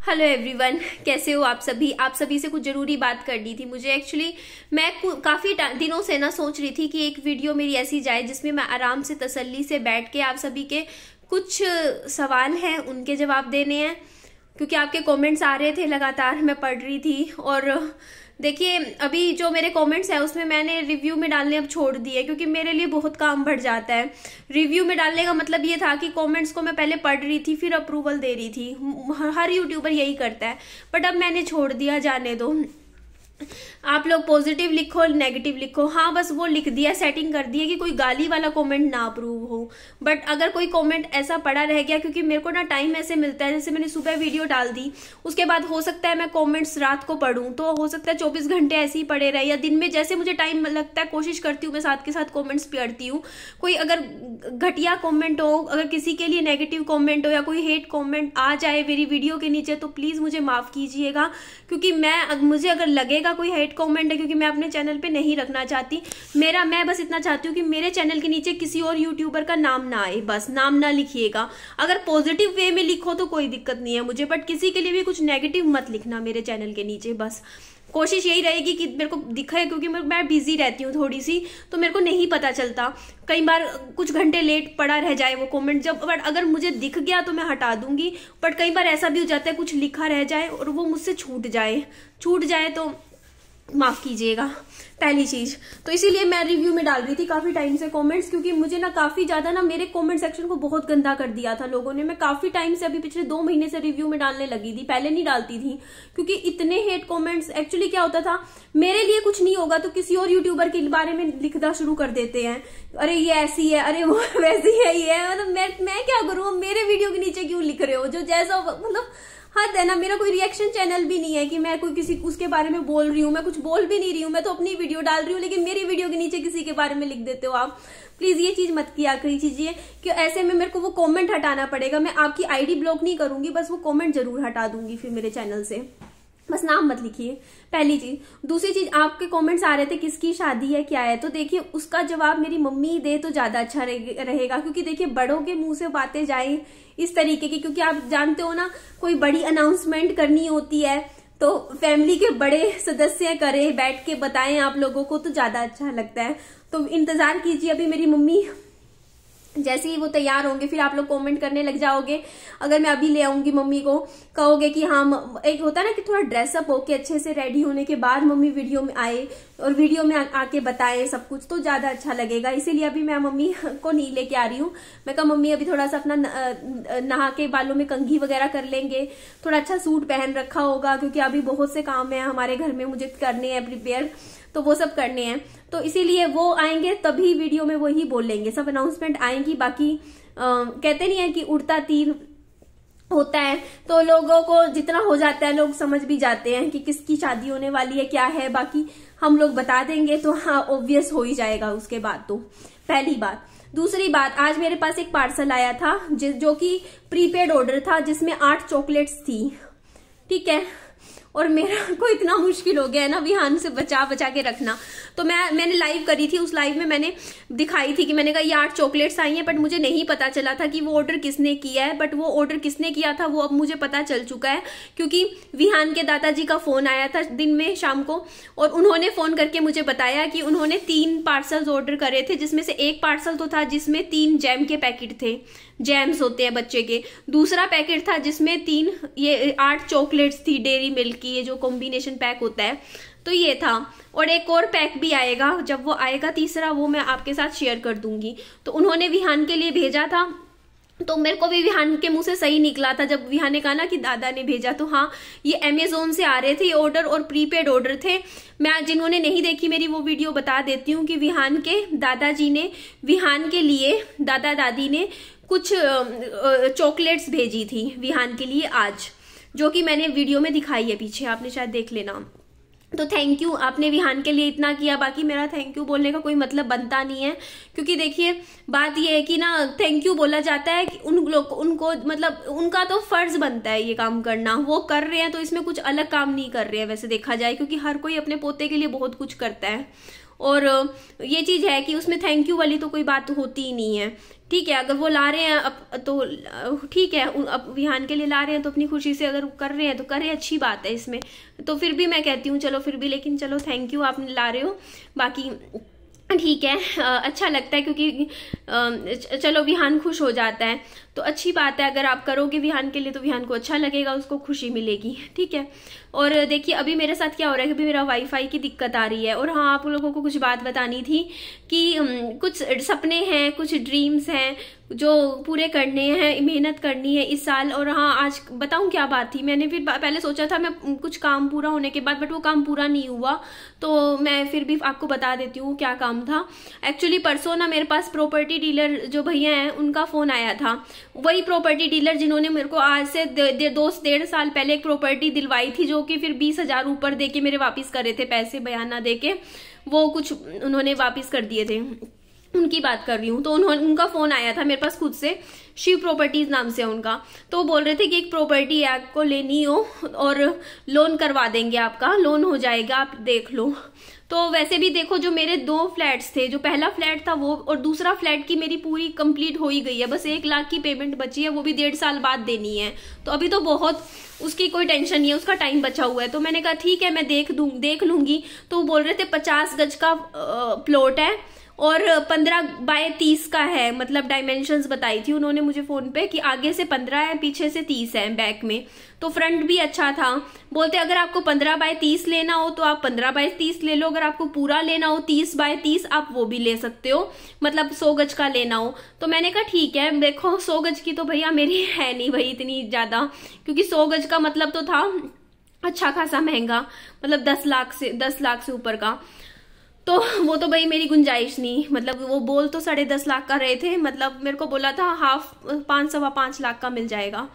Hello everyone, कैसे हो आप सभी से कुछ ज़रूरी बात करनी थी मुझे। एक्चुअली मैं काफ़ी दिनों से ना सोच रही थी कि एक वीडियो मेरी ऐसी जाए जिसमें मैं आराम से तसल्ली से बैठ के आप सभी के कुछ सवाल हैं उनके जवाब देने हैं, क्योंकि आपके कमेंट्स आ रहे थे लगातार, मैं पढ़ रही थी। और देखिए अभी जो मेरे कमेंट्स हैं उसमें मैंने रिव्यू में डालने अब छोड़ दिए, क्योंकि मेरे लिए बहुत काम बढ़ जाता है। रिव्यू में डालने का मतलब ये था कि कमेंट्स को मैं पहले पढ़ रही थी फिर अप्रूवल दे रही थी, हर यूट्यूबर यही करता है, बट अब मैंने छोड़ दिया, जाने दो। आप लोग पॉजिटिव लिखो नेगेटिव लिखो, हाँ बस वो लिख दिया, सेटिंग कर दी है कि कोई गाली वाला कमेंट ना अप्रूव हो। बट अगर कोई कमेंट ऐसा पड़ा रह गया, क्योंकि मेरे को ना टाइम ऐसे मिलता है, जैसे मैंने सुबह वीडियो डाल दी उसके बाद हो सकता है मैं कमेंट्स रात को पढूं, तो हो सकता है 24 घंटे ऐसे ही पड़े रहे, या दिन में जैसे मुझे टाइम लगता है कोशिश करती हूँ मैं साथ के साथ कॉमेंट्स पढ़ती हूँ। कोई अगर घटिया कॉमेंट हो, अगर किसी के लिए नेगेटिव कॉमेंट हो या कोई हेट कॉमेंट आ जाए मेरी वीडियो के नीचे, तो प्लीज मुझे माफ कीजिएगा, क्योंकि मुझे अगर लगेगा कोई हेट कमेंट है, क्योंकि मैं अपने चैनल पे नहीं रखना चाहती। मैं बस इतना चाहती हूँ कि मेरे चैनल के नीचे किसी और यूट्यूबर का नाम ना आए, बस नाम ना लिखिएगा। अगर पॉजिटिव वे में लिखो तो कोई दिक्कत नहीं है मुझे, बट किसी के लिए भी कुछ नेगेटिव मत लिखना मेरे चैनल के नीचे। बस कोशिश यही रहेगी कि मेरे को दिखे, क्योंकि मैं बिजी रहती हूँ थोड़ी सी, तो मेरे को नहीं पता चलता, कई बार कुछ घंटे लेट पड़ा रह जाए वो कमेंट। बट अगर मुझे दिख गया तो मैं हटा दूंगी, बट कई बार ऐसा भी हो जाता है कुछ लिखा रह जाए और वो मुझसे छूट जाए तो माफ कीजिएगा, पहली चीज। तो इसीलिए मैं रिव्यू में डाल रही थी काफी टाइम से कमेंट्स, क्योंकि मुझे ना काफी ज्यादा ना मेरे कमेंट सेक्शन को बहुत गंदा कर दिया था लोगों ने। मैं काफी टाइम से, अभी पिछले 2 महीने से रिव्यू में डालने लगी थी, पहले नहीं डालती थी, क्योंकि इतने हेट कमेंट्स। एक्चुअली क्या होता था, मेरे लिए कुछ नहीं होगा तो किसी और यूट्यूबर के बारे में लिखना शुरू कर देते हैं, अरे ये ऐसी है, अरे वो वैसी है, ये मतलब मैं क्या करूँ, मेरे वीडियो के नीचे क्यों लिख रहे हो, जो जैसा मतलब हद है ना। मेरा कोई रिएक्शन चैनल भी नहीं है कि मैं कोई किसी उसके बारे में बोल रही हूँ, मैं कुछ बोल भी नहीं रही हूँ, मैं तो अपनी वीडियो डाल रही हूँ, लेकिन मेरी वीडियो के नीचे किसी के बारे में लिख देते हो आप। प्लीज ये चीज मत किया कीजिए कि ऐसे में मेरे को वो कमेंट हटाना पड़ेगा। मैं आपकी आईडी ब्लॉक नहीं करूंगी, बस वो कमेंट जरूर हटा दूंगी फिर मेरे चैनल से। बस नाम मत लिखिए, पहली चीज। दूसरी चीज, आपके कमेंट्स आ रहे थे किसकी शादी है क्या है, तो देखिए उसका जवाब मेरी मम्मी दे तो ज्यादा अच्छा रहेगा, क्योंकि देखिए बड़ों के मुंह से बातें जाए इस तरीके की, क्योंकि आप जानते हो ना कोई बड़ी अनाउंसमेंट करनी होती है तो फैमिली के बड़े सदस्य करें, बैठ के बताएं आप लोगों को, तो ज्यादा अच्छा लगता है। तो इंतजार कीजिए, अभी मेरी मम्मी जैसे ही वो तैयार होंगे फिर आप लोग कमेंट करने लग जाओगे। अगर मैं अभी ले आऊंगी मम्मी को, कहोगे कि हाँ, एक होता है ना कि थोड़ा ड्रेसअप होके अच्छे से रेडी होने के बाद मम्मी वीडियो में आए और वीडियो में आके बताए सब कुछ, तो ज्यादा अच्छा लगेगा। इसीलिए अभी मैं मम्मी को नहीं लेके आ रही हूँ। मैं कहा मम्मी अभी थोड़ा सा अपना नहा के बालों में कंघी वगैरह कर लेंगे, थोड़ा अच्छा सूट पहन रखा होगा, क्योंकि अभी बहुत से काम है हमारे घर में मुझे करने हैं प्रिपेयर, तो वो सब करने हैं। तो इसीलिए वो आएंगे तभी वीडियो में वही बोलेंगे, सब अनाउंसमेंट आएंगी। बाकी कहते नहीं है कि उड़ता तीर होता है, तो लोगों को जितना हो जाता है लोग समझ भी जाते हैं कि किसकी शादी होने वाली है क्या है। बाकी हम लोग बता देंगे तो हाँ ऑब्वियस हो ही जाएगा उसके बाद। तो पहली बात। दूसरी बात, आज मेरे पास एक पार्सल आया था जो कि प्रीपेड ऑर्डर था, जिसमें 8 चॉकलेट्स थी, ठीक है। और मेरा को इतना मुश्किल हो गया है ना विहान से बचा के रखना। तो मैंने लाइव करी थी, उस लाइव में मैंने दिखाई थी कि मैंने कहा ये 8 चॉकलेट्स आई हैं, बट मुझे नहीं पता चला था कि वो ऑर्डर किसने किया है। बट वो ऑर्डर किसने किया था वो अब मुझे पता चल चुका है, क्योंकि विहान के दादाजी का फोन आया था दिन में शाम को, और उन्होंने फोन करके मुझे बताया कि उन्होंने 3 पार्सल्स ऑर्डर करे थे, जिसमें से एक पार्सल तो था जिसमें 3 जैम के पैकेट थे, जैम्स होते हैं बच्चे के। दूसरा पैकेट था जिसमें 8 चॉकलेट्स थी डेयरी मिल्क की, ये जो कॉम्बिनेशन पैक होता है, तो ये था। और एक और पैक भी आएगा, जब वो आएगा तीसरा, वो मैं आपके साथ शेयर कर दूंगी। तो उन्होंने विहान के लिए भेजा था, तो मेरे को भी विहान के मुंह से सही निकला था जब विहान ने कहा ना कि दादा ने भेजा। तो हाँ, ये अमेजोन से आ रहे थे ये ऑर्डर, और प्रीपेड ऑर्डर थे। मैं जिन्होंने नहीं देखी मेरी वो वीडियो बता देती हूँ कि विहान के दादाजी ने विहान के लिए, दादा दादी ने कुछ चॉकलेट्स भेजी थी विहान के लिए आज, जो कि मैंने वीडियो में दिखाई है पीछे, आपने शायद देख लेना। तो थैंक यू, आपने विहान के लिए इतना किया। बाकी मेरा थैंक यू बोलने का कोई मतलब बनता नहीं है, क्योंकि देखिए बात ये है कि ना थैंक यू बोला जाता है कि उनको मतलब उनका तो फर्ज बनता है ये काम करना, वो कर रहे हैं तो इसमें कुछ अलग काम नहीं कर रहे हैं वैसे देखा जाए, क्योंकि हर कोई अपने पोते के लिए बहुत कुछ करता है। और ये चीज है कि उसमें थैंक यू वाली तो कोई बात होती ही नहीं है, ठीक है, अगर वो ला रहे हैं अब तो ठीक है, अब विहान के लिए ला रहे हैं तो अपनी खुशी से अगर कर रहे हैं तो करें, अच्छी बात है इसमें। तो फिर भी मैं कहती हूँ चलो फिर भी, लेकिन चलो थैंक यू, आप ला रहे हो, बाकी ठीक है, अच्छा लगता है क्योंकि चलो विहान खुश हो जाता है तो अच्छी बात है। अगर आप करोगे विहान के लिए तो विहान को अच्छा लगेगा, उसको खुशी मिलेगी, ठीक है। और देखिए अभी मेरे साथ क्या हो रहा है कि अभी मेरा वाईफाई की दिक्कत आ रही है। और हाँ, आप लोगों को कुछ बात बतानी थी कि कुछ सपने हैं, कुछ ड्रीम्स हैं जो पूरे करने हैं, मेहनत करनी है इस साल। और हाँ, आज बताऊं क्या बात थी, मैंने फिर पहले सोचा था मैं कुछ काम पूरा होने के बाद, बट वो काम पूरा नहीं हुआ, तो मैं फिर भी आपको बता देती हूँ क्या काम था। एक्चुअली परसों ना मेरे पास प्रॉपर्टी डीलर जो भैया हैं उनका फोन आया था, वही प्रॉपर्टी डीलर जिन्होंने मेरे को आज से 2-1.5 साल पहले एक प्रॉपर्टी दिलवाई थी, जो कि फिर 20,000 ऊपर देके मेरे वापिस करे थे, पैसे बयान ना देके वो कुछ उन्होंने वापिस कर दिए थे, उनकी बात कर रही हूँ। तो उनका फोन आया था मेरे पास खुद से, शिव प्रॉपर्टीज नाम से उनका। तो वो बोल रहे थे कि एक प्रॉपर्टी है आपको लेनी हो और लोन करवा देंगे, आपका लोन हो जाएगा, आप देख लो। तो वैसे भी देखो, जो मेरे 2 फ्लैट्स थे, जो पहला फ्लैट था वो और दूसरा फ्लैट की मेरी पूरी कंप्लीट हो ही गई है, बस 1 लाख की पेमेंट बची है, वो भी 1.5 साल बाद देनी है। तो अभी तो बहुत उसकी कोई टेंशन नहीं है, उसका टाइम बचा हुआ है। तो मैंने कहा ठीक है मैं देख लूंगी। तो वो बोल रहे थे 50 गज का प्लॉट है और 15 बाय 30 का है, मतलब डायमेंशंस बताई थी उन्होंने मुझे फोन पे कि आगे से 15 है, पीछे से 30 है बैक में। तो फ्रंट भी अच्छा था। बोलते अगर आपको 15 बाय 30 लेना हो तो आप 15 बाय 30 ले लो, अगर आपको पूरा लेना हो 30 बाय 30 आप वो भी ले सकते हो, मतलब 100 गज का लेना हो। तो मैंने कहा ठीक है, देखो 100 गज की तो भैया मेरी है नहीं भाई इतनी ज्यादा, क्योंकि 100 गज का मतलब तो था अच्छा खासा महंगा, मतलब 10 लाख से ऊपर का। तो वो तो भाई मेरी गुंजाइश नहीं, मतलब वो बोल तो 10.5 लाख का रहे थे, मतलब मेरे को बोला था हाफ 5-5.25 लाख का मिल जाएगा।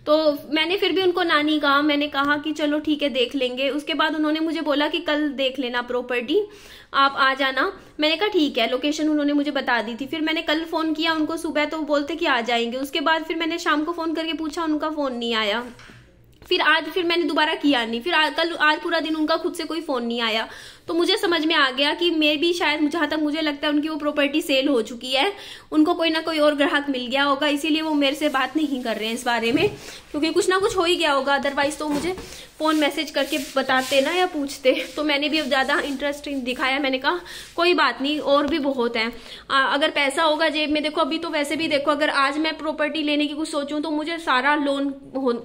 तो मैंने फिर भी उनको नानी कहा, मैंने कहा कि चलो ठीक है देख लेंगे। उसके बाद उन्होंने मुझे बोला कि कल देख लेना प्रॉपर्टी, आप आ जाना। मैंने कहा ठीक है, लोकेशन उन्होंने मुझे बता दी थी। फिर मैंने कल फोन किया उनको सुबह, तो बोलते कि आ जाएंगे। उसके बाद फिर मैंने शाम को फोन करके पूछा, उनका फोन नहीं आया। फिर मैंने दोबारा किया नहीं, फिर आज पूरा दिन उनका खुद से कोई फोन नहीं आया। तो मुझे समझ में आ गया कि मे भी शायद, जहां तक मुझे लगता है, उनकी वो प्रॉपर्टी सेल हो चुकी है, उनको कोई ना कोई और ग्राहक मिल गया होगा, इसीलिए वो मेरे से बात नहीं कर रहे हैं इस बारे में, क्योंकि कुछ ना कुछ हो ही गया होगा, अदरवाइज तो मुझे फोन मैसेज करके बताते ना या पूछते। तो मैंने भी अब ज्यादा इंटरेस्ट दिखाया, मैंने कहा कोई बात नहीं, और भी बहुत है, अगर पैसा होगा जेब में। देखो अभी तो वैसे भी देखो, अगर आज मैं प्रॉपर्टी लेने की कुछ सोचूं तो मुझे सारा लोन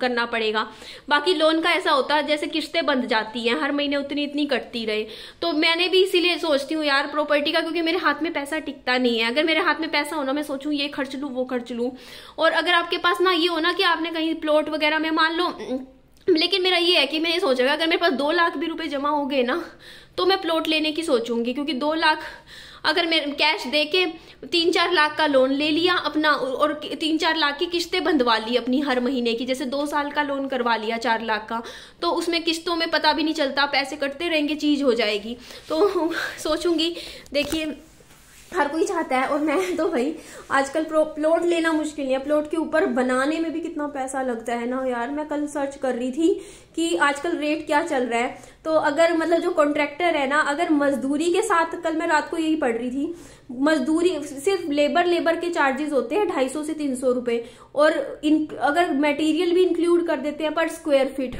करना पड़ेगा। बाकी लोन का ऐसा होता है जैसे किस्तें बंध जाती हैं, हर महीने उतनी कटती रहे। तो मैंने भी इसीलिए सोचती हूँ यार प्रॉपर्टी का, क्योंकि मेरे हाथ में पैसा टिकता नहीं है। अगर मेरे हाथ में पैसा होना, मैं सोचूं ये खर्च लूं वो खर्च लूं। और अगर आपके पास ना ये हो ना कि आपने कहीं प्लॉट वगैरह में मान लो, लेकिन मेरा ये है कि मैं ये सोच रहा, अगर मेरे पास 2 लाख भी रुपए जमा हो गए ना तो मैं प्लॉट लेने की सोचूंगी, क्योंकि 2 लाख अगर मैं कैश देके 3-4 लाख का लोन ले लिया अपना, और 3-4 लाख की किस्तें बंधवा ली अपनी हर महीने की, जैसे 2 साल का लोन करवा लिया 4 लाख का, तो उसमें किस्तों में पता भी नहीं चलता, पैसे कटते रहेंगे, चीज हो जाएगी। तो सोचूंगी, देखिए हर कोई चाहता है, और मैं तो भाई आजकल प्लॉट लेना मुश्किल नहीं है, प्लॉट के ऊपर बनाने में भी कितना पैसा लगता है ना यार। मैं कल सर्च कर रही थी कि आजकल रेट क्या चल रहा है। तो अगर मतलब जो कॉन्ट्रैक्टर है ना, अगर मजदूरी के साथ, कल मैं रात को यही पढ़ रही थी, मजदूरी सिर्फ लेबर के चार्जेस होते हैं 250 से 300 रुपए, और अगर मटेरियल भी इंक्लूड कर देते हैं पर स्क्वायर फीट,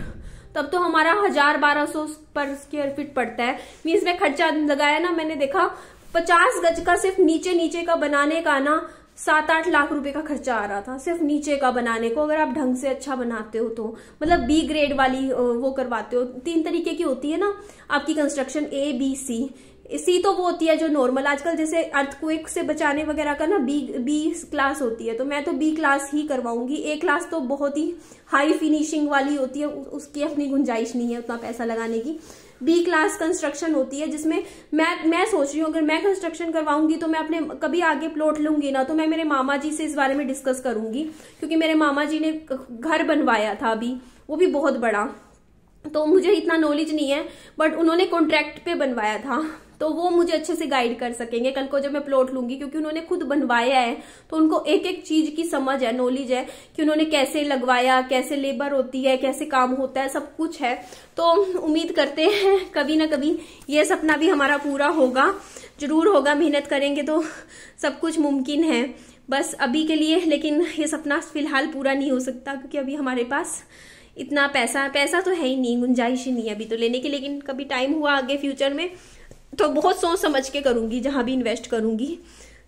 तब तो हमारा 1000-1200 पर स्क्वायर फीट पड़ता है। मीन्स में खर्चा लगाया ना, मैंने देखा 50 गज का सिर्फ नीचे का बनाने का ना 7-8 लाख रुपए का खर्चा आ रहा था, सिर्फ नीचे का बनाने को, अगर आप ढंग से अच्छा बनाते हो तो, मतलब बी ग्रेड वाली वो करवाते हो। 3 तरीके की होती है ना आपकी कंस्ट्रक्शन, A B C। सी तो वो होती है जो नॉर्मल, आजकल जैसे अर्थक्वेक से बचाने वगैरह का ना बी क्लास होती है, तो मैं तो बी क्लास ही करवाऊंगी। A क्लास तो बहुत ही हाई फिनिशिंग वाली होती है, उसकी अपनी गुंजाइश नहीं है उतना पैसा लगाने की। बी क्लास कंस्ट्रक्शन होती है, जिसमें मैं सोच रही हूँ अगर मैं कंस्ट्रक्शन करवाऊंगी तो मैं अपने कभी आगे प्लॉट लूंगी ना, तो मैं मेरे मामा जी से इस बारे में डिस्कस करूंगी, क्योंकि मेरे मामा जी ने घर बनवाया था अभी, वो भी बहुत बड़ा, तो मुझे इतना नॉलेज नहीं है, बट उन्होंने कॉन्ट्रैक्ट पे बनवाया था, तो वो मुझे अच्छे से गाइड कर सकेंगे कल को जब मैं प्लॉट लूंगी, क्योंकि उन्होंने खुद बनवाया है, तो उनको एक एक चीज की समझ है, नॉलेज है कि उन्होंने कैसे लगवाया, कैसे लेबर होती है, कैसे काम होता है, सब कुछ है। तो उम्मीद करते हैं कभी ना कभी ये सपना भी हमारा पूरा होगा, जरूर होगा, मेहनत करेंगे तो सब कुछ मुमकिन है। बस अभी के लिए, लेकिन ये सपना फिलहाल पूरा नहीं हो सकता क्योंकि अभी हमारे पास इतना पैसा तो है ही नहीं, गुंजाइश ही नहीं है अभी तो लेने की। लेकिन कभी टाइम हुआ आगे फ्यूचर में तो बहुत सोच समझ के करूंगी जहां भी इन्वेस्ट करूंगी।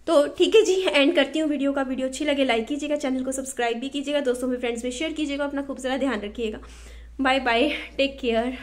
तो ठीक है जी, एंड करती हूँ वीडियो का। वीडियो अच्छी लगे लाइक कीजिएगा, चैनल को सब्सक्राइब भी कीजिएगा, दोस्तों में फ्रेंड्स में शेयर कीजिएगा। अपना खूब सारा ध्यान रखिएगा। Bye bye, take care.